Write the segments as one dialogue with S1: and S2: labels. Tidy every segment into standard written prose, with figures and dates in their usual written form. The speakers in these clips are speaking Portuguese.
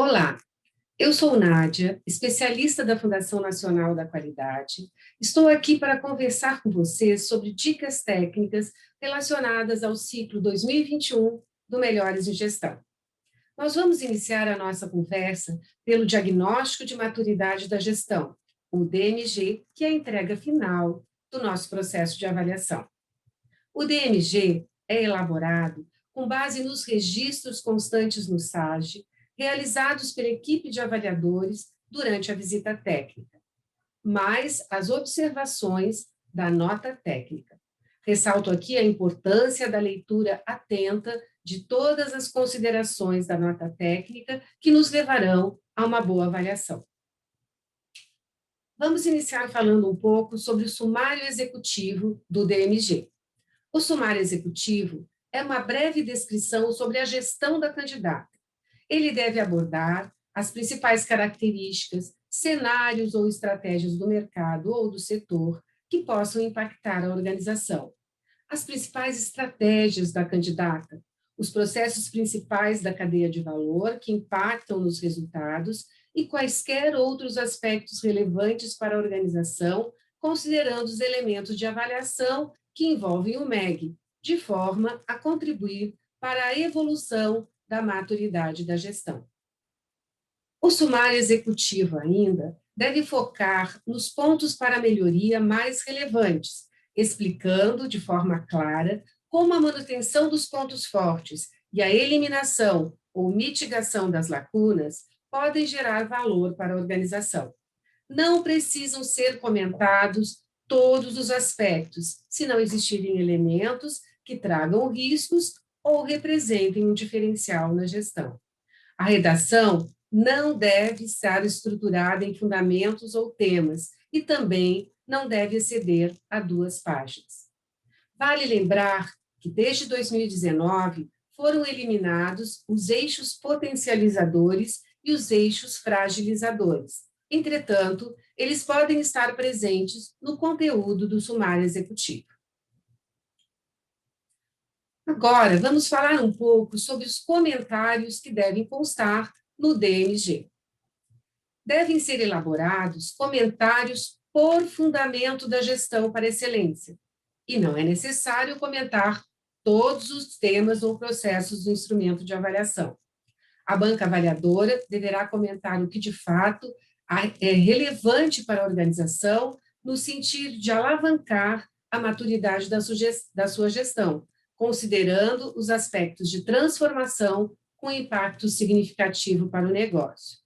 S1: Olá, eu sou Nádia, especialista da Fundação Nacional da Qualidade. Estou aqui para conversar com vocês sobre dicas técnicas relacionadas ao ciclo 2021 do Melhores em Gestão. Nós vamos iniciar a nossa conversa pelo diagnóstico de maturidade da gestão, o DMG, que é a entrega final do nosso processo de avaliação. O DMG é elaborado com base nos registros constantes no SAGE, realizados pela equipe de avaliadores durante a visita técnica, mais as observações da nota técnica. Ressalto aqui a importância da leitura atenta de todas as considerações da nota técnica que nos levarão a uma boa avaliação. Vamos iniciar falando um pouco sobre o sumário executivo do DMG. O sumário executivo é uma breve descrição sobre a gestão da candidata. Ele deve abordar as principais características, cenários ou estratégias do mercado ou do setor que possam impactar a organização, as principais estratégias da candidata, os processos principais da cadeia de valor que impactam nos resultados e quaisquer outros aspectos relevantes para a organização, considerando os elementos de avaliação que envolvem o MEG, de forma a contribuir para a evolução da maturidade da gestão. O sumário executivo ainda deve focar nos pontos para melhoria mais relevantes, explicando de forma clara como a manutenção dos pontos fortes e a eliminação ou mitigação das lacunas podem gerar valor para a organização. Não precisam ser comentados todos os aspectos, se não existirem elementos que tragam riscos ou representem um diferencial na gestão. A redação não deve estar estruturada em fundamentos ou temas e também não deve exceder a 2 páginas. Vale lembrar que desde 2019 foram eliminados os eixos potencializadores e os eixos fragilizadores. Entretanto, eles podem estar presentes no conteúdo do sumário executivo. Agora, vamos falar um pouco sobre os comentários que devem constar no DMG. Devem ser elaborados comentários por fundamento da gestão para excelência, e não é necessário comentar todos os temas ou processos do instrumento de avaliação. A banca avaliadora deverá comentar o que, de fato, é relevante para a organização no sentido de alavancar a maturidade da sua gestão, considerando os aspectos de transformação com impacto significativo para o negócio.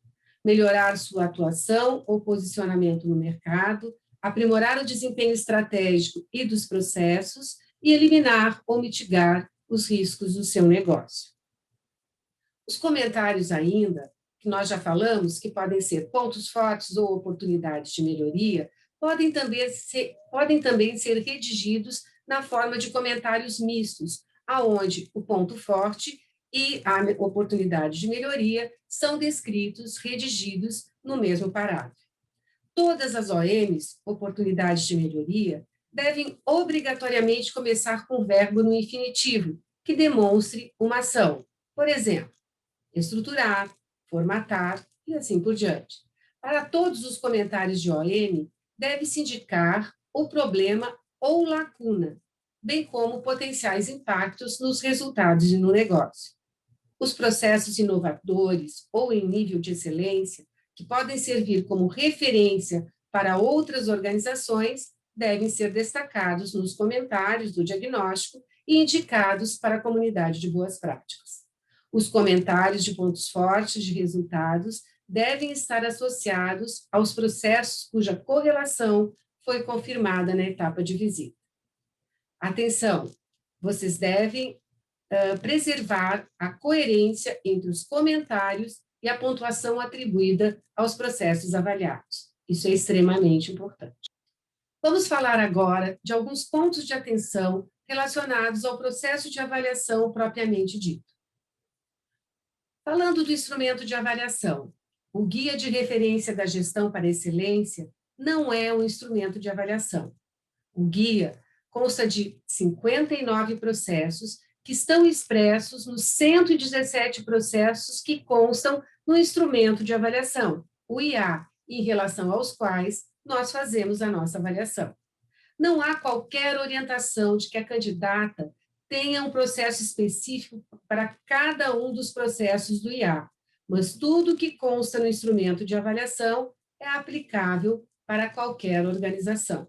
S1: Melhorar sua atuação ou posicionamento no mercado, aprimorar o desempenho estratégico e dos processos e eliminar ou mitigar os riscos do seu negócio. Os comentários ainda, que nós já falamos, que podem ser pontos fortes ou oportunidades de melhoria, podem também ser redigidos na forma de comentários mistos, aonde o ponto forte e a oportunidade de melhoria são descritos, redigidos no mesmo parágrafo. Todas as OMs, oportunidades de melhoria, devem obrigatoriamente começar com o verbo no infinitivo, que demonstre uma ação. Por exemplo, estruturar, formatar e assim por diante. Para todos os comentários de OM, deve-se indicar o problema ou lacuna, bem como potenciais impactos nos resultados e no negócio. Os processos inovadores ou em nível de excelência, que podem servir como referência para outras organizações, devem ser destacados nos comentários do diagnóstico e indicados para a comunidade de boas práticas. Os comentários de pontos fortes de resultados devem estar associados aos processos cuja correlação foi confirmada na etapa de visita. Atenção, vocês devem preservar a coerência entre os comentários e a pontuação atribuída aos processos avaliados. Isso é extremamente importante. Vamos falar agora de alguns pontos de atenção relacionados ao processo de avaliação propriamente dito. Falando do instrumento de avaliação, o Guia de Referência da Gestão para Excelência não é um instrumento de avaliação. O guia consta de 59 processos que estão expressos nos 117 processos que constam no instrumento de avaliação, o IA, em relação aos quais nós fazemos a nossa avaliação. Não há qualquer orientação de que a candidata tenha um processo específico para cada um dos processos do IA, mas tudo que consta no instrumento de avaliação é aplicável para qualquer organização.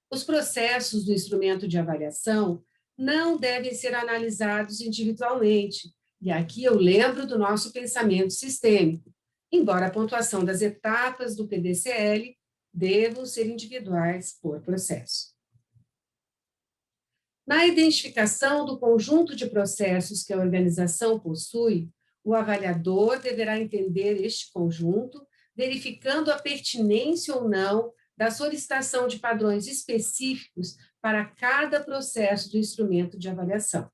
S1: Os processos do instrumento de avaliação não devem ser analisados individualmente, e aqui eu lembro do nosso pensamento sistêmico, embora a pontuação das etapas do PDCL devam ser individuais por processo. Na identificação do conjunto de processos que a organização possui, o avaliador deverá entender este conjunto, verificando a pertinência ou não da solicitação de padrões específicos para cada processo do instrumento de avaliação.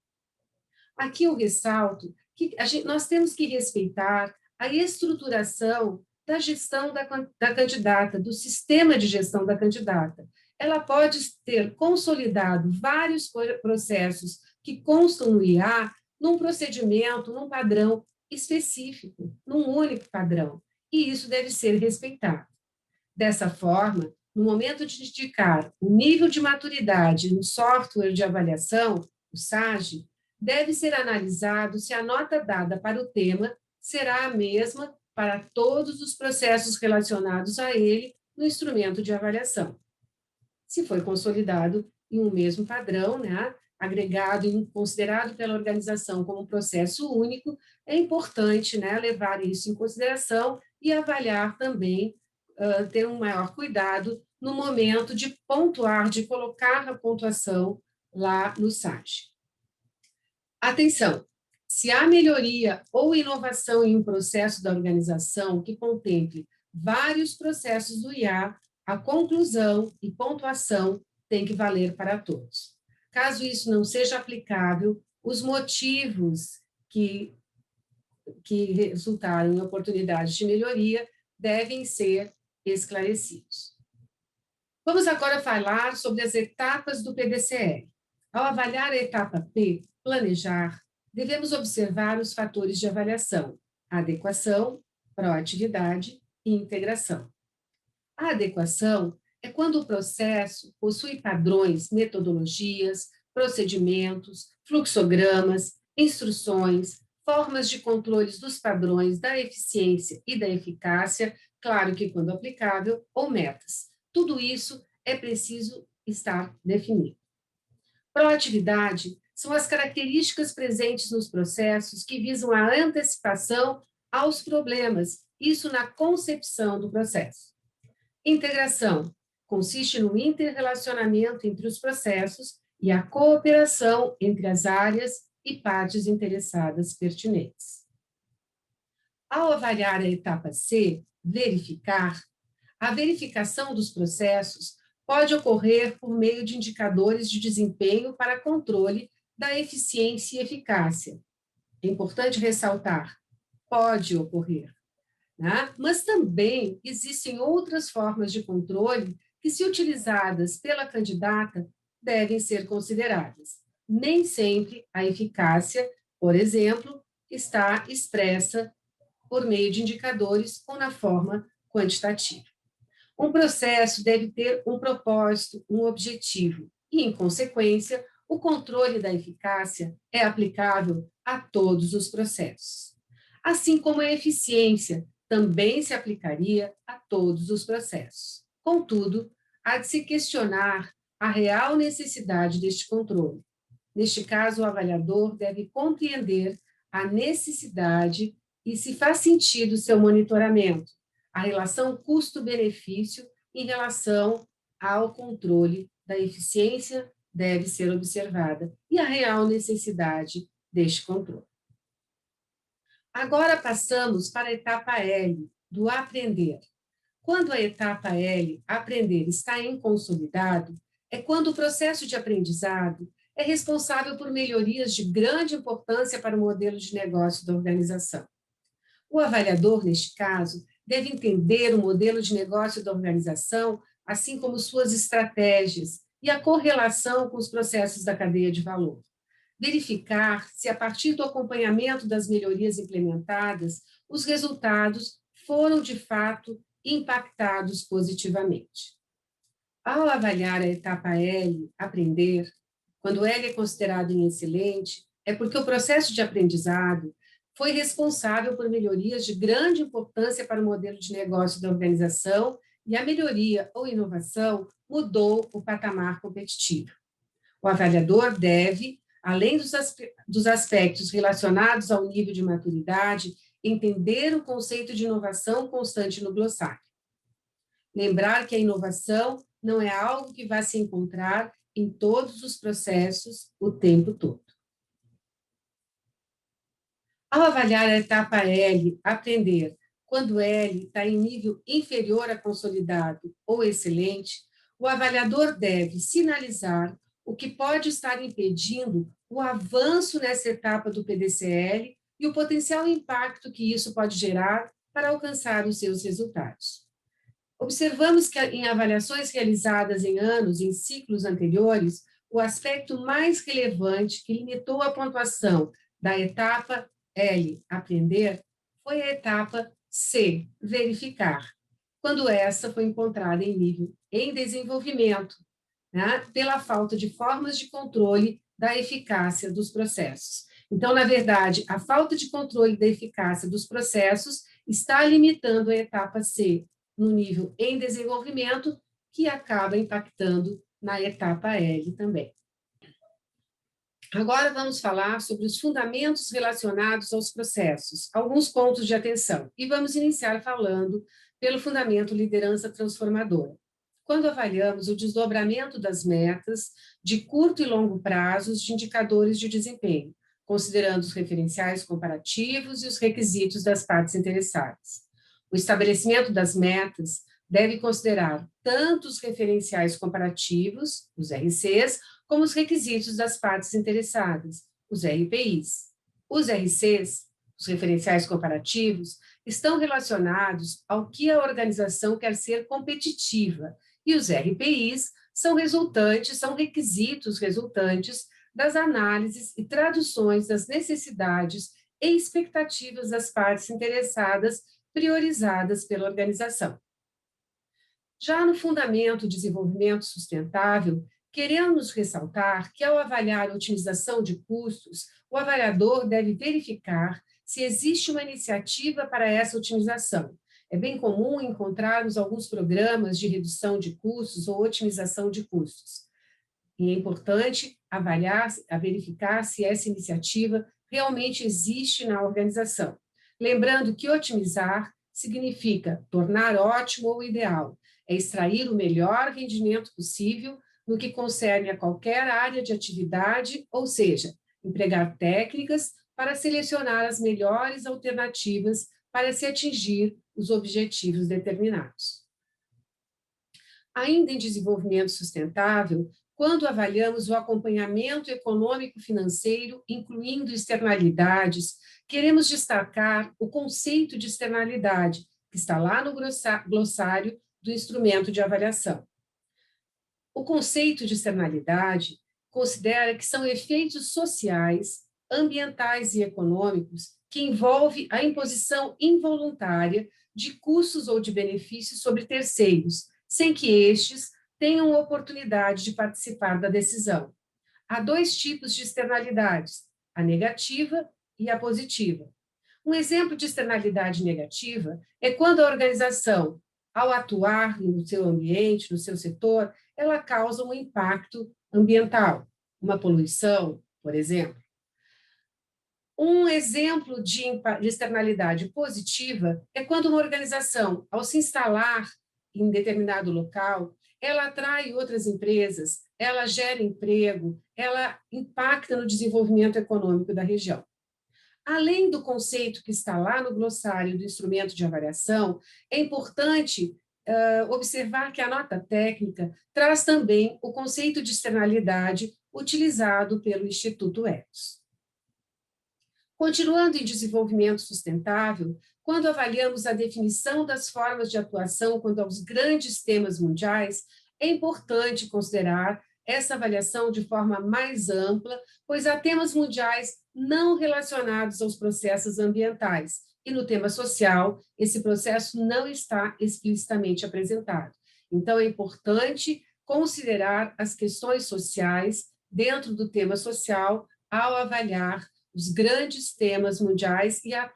S1: Aqui eu ressalto que nós temos que respeitar a estruturação da gestão da candidata, do sistema de gestão da candidata. Ela pode ter consolidado vários processos que constam no IA num procedimento, num padrão específico, num único padrão, e isso deve ser respeitado. Dessa forma, no momento de indicar o nível de maturidade no software de avaliação, o SAGE, deve ser analisado se a nota dada para o tema será a mesma para todos os processos relacionados a ele no instrumento de avaliação. Se foi consolidado em um mesmo padrão, né, agregado e considerado pela organização como um processo único, é importante, né, levar isso em consideração e avaliar também, ter um maior cuidado no momento de pontuar, de colocar a pontuação lá no SAGE. Atenção! Se há melhoria ou inovação em um processo da organização que contemple vários processos do IA, a conclusão e pontuação tem que valer para todos. Caso isso não seja aplicável, os motivos que resultaram em oportunidades de melhoria devem ser esclarecidos. Vamos agora falar sobre as etapas do PDCL. Ao avaliar a etapa P, planejar, devemos observar os fatores de avaliação: adequação, proatividade e integração. A adequação é quando o processo possui padrões, metodologias, procedimentos, fluxogramas, instruções, formas de controles dos padrões da eficiência e da eficácia, claro que quando aplicável, ou metas. Tudo isso é preciso estar definido. Proatividade são as características presentes nos processos que visam a antecipação aos problemas, isso na concepção do processo. Integração consiste no interrelacionamento entre os processos e a cooperação entre as áreas e partes interessadas pertinentes. Ao avaliar a etapa C, verificar, a verificação dos processos pode ocorrer por meio de indicadores de desempenho para controle da eficiência e eficácia. É importante ressaltar, pode ocorrer, né? Mas também existem outras formas de controle que, se utilizadas pela candidata, devem ser consideradas. Nem sempre a eficácia, por exemplo, está expressa por meio de indicadores ou na forma quantitativa. Um processo deve ter um propósito, um objetivo, e, em consequência, o controle da eficácia é aplicável a todos os processos. Assim como a eficiência também se aplicaria a todos os processos. Contudo, há de se questionar a real necessidade deste controle. Neste caso, o avaliador deve compreender a necessidade e se faz sentido seu monitoramento, a relação custo-benefício em relação ao controle da eficiência deve ser observada e a real necessidade deste controle. Agora passamos para a etapa L, do aprender. Quando a etapa L, aprender, está em consolidado, é quando o processo de aprendizado é responsável por melhorias de grande importância para o modelo de negócio da organização. O avaliador, neste caso, deve entender o modelo de negócio da organização, assim como suas estratégias e a correlação com os processos da cadeia de valor. verificar se, a partir do acompanhamento das melhorias implementadas, os resultados foram, de fato, impactados positivamente. Ao avaliar a etapa L, aprender, quando L é considerado em excelente, é porque o processo de aprendizado foi responsável por melhorias de grande importância para o modelo de negócio da organização e a melhoria ou inovação mudou o patamar competitivo. O avaliador deve, além dos aspectos relacionados ao nível de maturidade, entender o conceito de inovação constante no glossário. Lembrar que a inovação não é algo que vai se encontrar em todos os processos o tempo todo. Ao avaliar a etapa L, aprender, quando L está em nível inferior a consolidado ou excelente, o avaliador deve sinalizar o que pode estar impedindo o avanço nessa etapa do PDCL e o potencial impacto que isso pode gerar para alcançar os seus resultados. Observamos que, em avaliações realizadas em anos, em ciclos anteriores, o aspecto mais relevante que limitou a pontuação da etapa L, aprender, foi a etapa C, verificar, quando essa foi encontrada em nível em desenvolvimento, né, pela falta de formas de controle da eficácia dos processos. Então, na verdade, a falta de controle da eficácia dos processos está limitando a etapa C no nível em desenvolvimento, que acaba impactando na etapa L também. Agora vamos falar sobre os fundamentos relacionados aos processos, alguns pontos de atenção, e vamos iniciar falando pelo fundamento liderança transformadora. Quando avaliamos o desdobramento das metas de curto e longo prazos de indicadores de desempenho, considerando os referenciais comparativos e os requisitos das partes interessadas. O estabelecimento das metas deve considerar tanto os referenciais comparativos, os RCs, como os requisitos das partes interessadas, os RPIs. Os RCs, os referenciais comparativos, estão relacionados ao que a organização quer ser competitiva, e os RPIs são requisitos resultantes das análises e traduções das necessidades e expectativas das partes interessadas priorizadas pela organização. Já no fundamento desenvolvimento sustentável, queremos ressaltar que, ao avaliar a otimização de custos, o avaliador deve verificar se existe uma iniciativa para essa otimização. É bem comum encontrarmos alguns programas de redução de custos ou otimização de custos. E é importante verificar se essa iniciativa realmente existe na organização. Lembrando que otimizar significa tornar ótimo ou ideal, é extrair o melhor rendimento possível no que concerne a qualquer área de atividade, ou seja, empregar técnicas para selecionar as melhores alternativas para se atingir os objetivos determinados. Ainda em desenvolvimento sustentável, quando avaliamos o acompanhamento econômico-financeiro, incluindo externalidades, queremos destacar o conceito de externalidade, que está lá no glossário do instrumento de avaliação. O conceito de externalidade considera que são efeitos sociais, ambientais e econômicos que envolvem a imposição involuntária de custos ou de benefícios sobre terceiros, sem que estes tenham oportunidade de participar da decisão. Há dois tipos de externalidades, a negativa e a positiva. Um exemplo de externalidade negativa é quando a organização, ao atuar no seu ambiente, no seu setor, ela causa um impacto ambiental, uma poluição, por exemplo. Um exemplo de externalidade positiva é quando uma organização, ao se instalar em determinado local, ela atrai outras empresas, ela gera emprego, ela impacta no desenvolvimento econômico da região. Além do conceito que está lá no glossário do instrumento de avaliação, é importante observar que a nota técnica traz também o conceito de externalidade utilizado pelo Instituto Ethos. Continuando em desenvolvimento sustentável, quando avaliamos a definição das formas de atuação quanto aos grandes temas mundiais, é importante considerar essa avaliação de forma mais ampla, pois há temas mundiais não relacionados aos processos ambientais, e no tema social, esse processo não está explicitamente apresentado. Então, é importante considerar as questões sociais dentro do tema social ao avaliar os grandes temas mundiais e a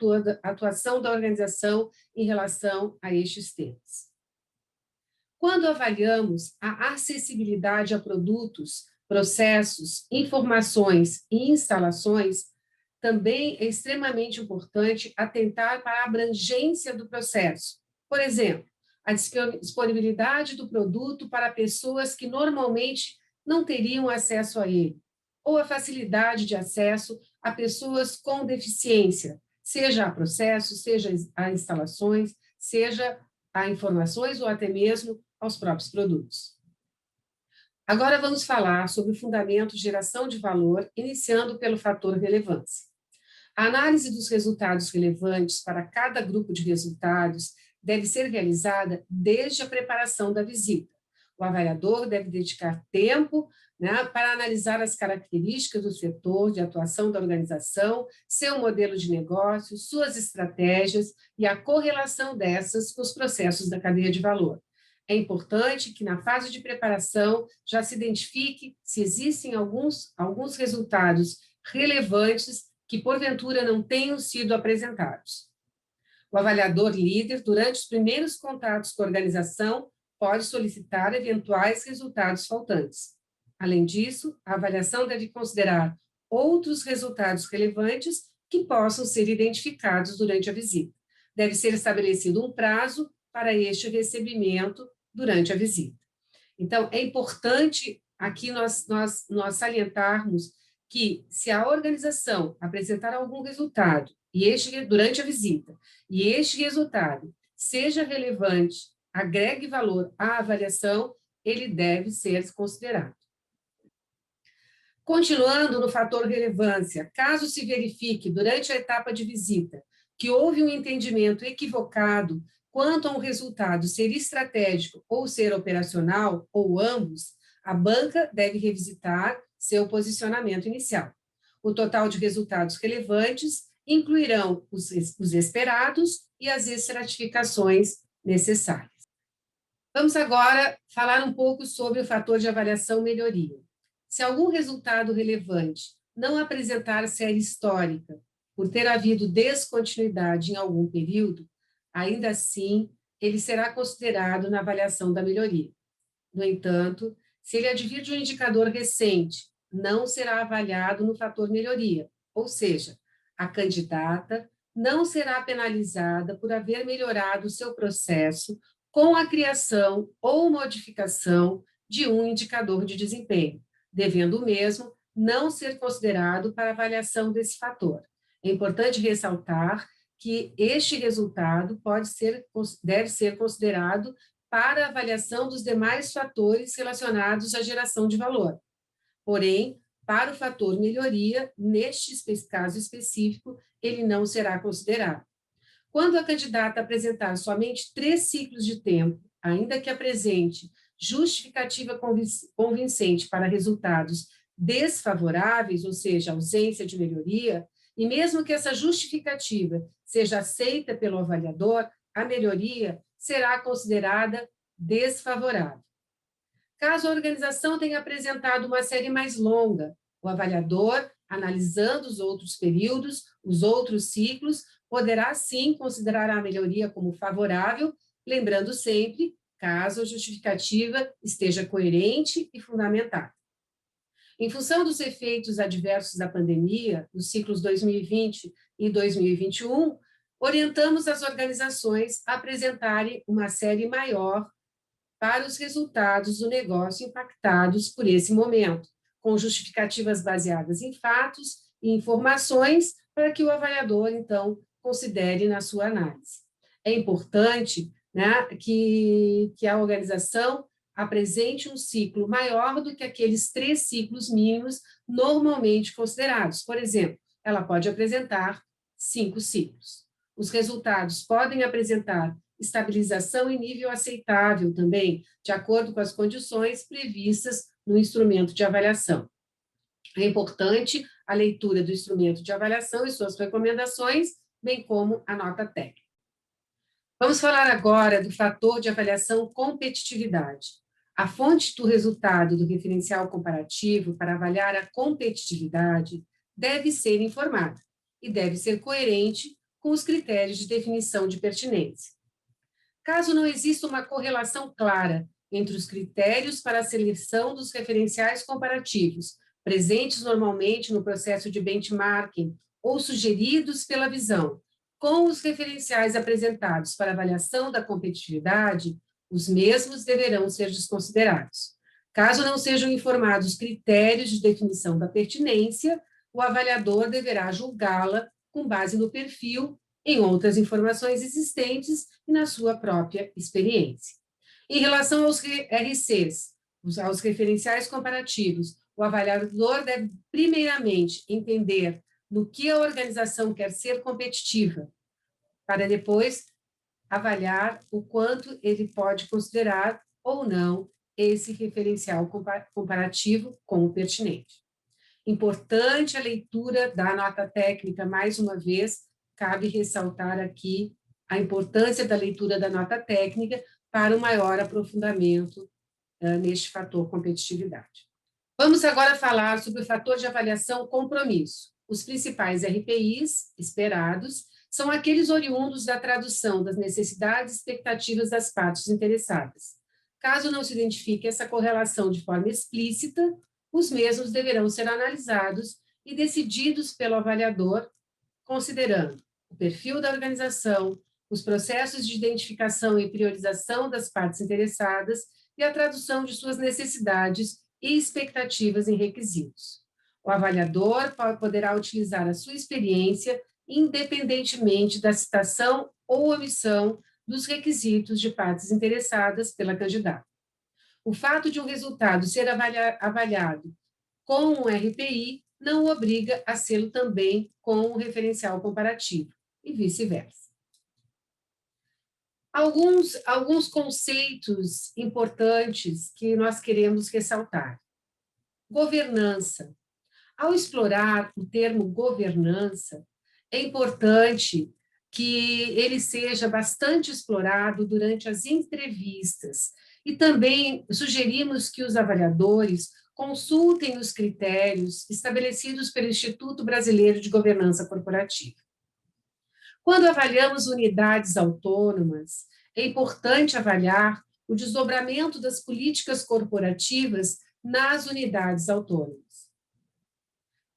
S1: atuação da organização em relação a estes temas. Quando avaliamos a acessibilidade a produtos, processos, informações e instalações, também é extremamente importante atentar para a abrangência do processo. Por exemplo, a disponibilidade do produto para pessoas que normalmente não teriam acesso a ele, ou a facilidade de acesso a pessoas com deficiência, seja a processos, seja a instalações, seja a informações ou até mesmo aos próprios produtos. Agora vamos falar sobre o fundamento de geração de valor, iniciando pelo fator relevância. A análise dos resultados relevantes para cada grupo de resultados deve ser realizada desde a preparação da visita. O avaliador deve dedicar tempo, para analisar as características do setor de atuação da organização, seu modelo de negócio, suas estratégias e a correlação dessas com os processos da cadeia de valor. É importante que, na fase de preparação, já se identifique se existem alguns resultados relevantes que, porventura, não tenham sido apresentados. O avaliador líder, durante os primeiros contatos com a organização, pode solicitar eventuais resultados faltantes. Além disso, a avaliação deve considerar outros resultados relevantes que possam ser identificados durante a visita. Deve ser estabelecido um prazo para este recebimento durante a visita. Então, é importante aqui nós salientarmos que, se a organização apresentar algum resultado durante a visita, e este resultado seja relevante, agregue valor à avaliação, ele deve ser considerado. Continuando no fator relevância, caso se verifique durante a etapa de visita que houve um entendimento equivocado quanto a um resultado ser estratégico ou ser operacional, ou ambos, a banca deve revisitar seu posicionamento inicial. O total de resultados relevantes incluirão os esperados e as estratificações necessárias. Vamos agora falar um pouco sobre o fator de avaliação melhoria. Se algum resultado relevante não apresentar série histórica, por ter havido descontinuidade em algum período, ainda assim, ele será considerado na avaliação da melhoria. No entanto, se ele advir de um indicador recente, não será avaliado no fator melhoria, ou seja, a candidata não será penalizada por haver melhorado o seu processo com a criação ou modificação de um indicador de desempenho, devendo o mesmo não ser considerado para avaliação desse fator. É importante ressaltar que este resultado deve ser considerado para avaliação dos demais fatores relacionados à geração de valor. Porém, para o fator melhoria, neste caso específico, ele não será considerado. Quando a candidata apresentar somente 3 ciclos de tempo, ainda que apresente justificativa convincente para resultados desfavoráveis, ou seja, ausência de melhoria, e mesmo que essa justificativa seja aceita pelo avaliador, a melhoria será considerada desfavorável. Caso a organização tenha apresentado uma série mais longa, o avaliador, analisando os outros períodos, os outros ciclos, poderá sim considerar a melhoria como favorável, lembrando sempre, caso a justificativa esteja coerente e fundamentada. Em função dos efeitos adversos da pandemia, nos ciclos 2020 e 2021, orientamos as organizações a apresentarem uma série maior para os resultados do negócio impactados por esse momento, com justificativas baseadas em fatos e informações para que o avaliador, então, considere na sua análise. É importante, que a organização apresente um ciclo maior do que aqueles 3 ciclos mínimos normalmente considerados. Por exemplo, ela pode apresentar 5 ciclos. Os resultados podem apresentar estabilização em nível aceitável também, de acordo com as condições previstas no instrumento de avaliação. É importante a leitura do instrumento de avaliação e suas recomendações, bem como a nota técnica. Vamos falar agora do fator de avaliação competitividade. A fonte do resultado do referencial comparativo para avaliar a competitividade deve ser informada e deve ser coerente com os critérios de definição de pertinência. Caso não exista uma correlação clara entre os critérios para a seleção dos referenciais comparativos, presentes normalmente no processo de benchmarking ou sugeridos pela visão, com os referenciais apresentados para avaliação da competitividade, os mesmos deverão ser desconsiderados. Caso não sejam informados critérios de definição da pertinência, o avaliador deverá julgá-la com base no perfil, em outras informações existentes e na sua própria experiência. Em relação aos RCs, aos referenciais comparativos, o avaliador deve, primeiramente, entender no que a organização quer ser competitiva, para depois avaliar o quanto ele pode considerar ou não esse referencial comparativo como pertinente. Importante a leitura da nota técnica, mais uma vez, cabe ressaltar aqui a importância da leitura da nota técnica para o maior aprofundamento neste fator competitividade. Vamos agora falar sobre o fator de avaliação compromisso. Os principais RPIs esperados são aqueles oriundos da tradução das necessidades e expectativas das partes interessadas. Caso não se identifique essa correlação de forma explícita, os mesmos deverão ser analisados e decididos pelo avaliador, considerando o perfil da organização, os processos de identificação e priorização das partes interessadas e a tradução de suas necessidades e expectativas em requisitos. O avaliador poderá utilizar a sua experiência independentemente da citação ou omissão dos requisitos de partes interessadas pela candidata. O fato de um resultado ser avaliado com um RPI não o obriga a sê-lo também com um referencial comparativo, e vice-versa. Alguns conceitos importantes que nós queremos ressaltar. Governança. Ao explorar o termo governança, é importante que ele seja bastante explorado durante as entrevistas e também sugerimos que os avaliadores consultem os critérios estabelecidos pelo Instituto Brasileiro de Governança Corporativa. Quando avaliamos unidades autônomas, é importante avaliar o desdobramento das políticas corporativas nas unidades autônomas.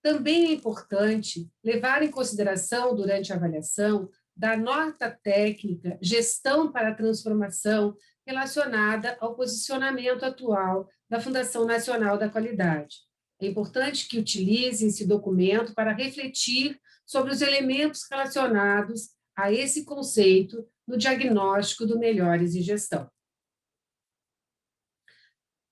S1: Também é importante levar em consideração, durante a avaliação, da nota técnica Gestão para a Transformação relacionada ao posicionamento atual da Fundação Nacional da Qualidade. É importante que utilize esse documento para refletir sobre os elementos relacionados a esse conceito no diagnóstico do Melhores em Gestão.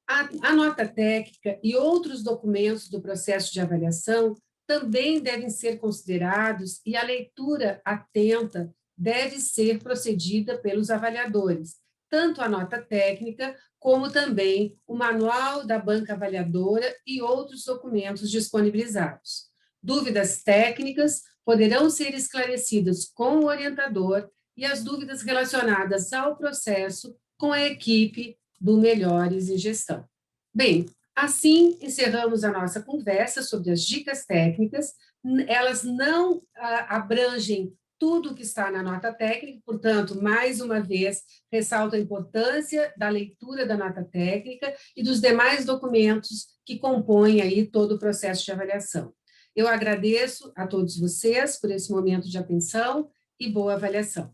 S1: A nota técnica e outros documentos do processo de avaliação também devem ser considerados e a leitura atenta deve ser procedida pelos avaliadores, tanto a nota técnica como também o manual da banca avaliadora e outros documentos disponibilizados. Dúvidas técnicas poderão ser esclarecidas com o orientador e as dúvidas relacionadas ao processo com a equipe do Melhores em Gestão. Bem, assim encerramos a nossa conversa sobre as dicas técnicas. Elas não abrangem tudo o que está na nota técnica, portanto, mais uma vez, ressalto a importância da leitura da nota técnica e dos demais documentos que compõem aí todo o processo de avaliação. Eu agradeço a todos vocês por esse momento de atenção e boa avaliação.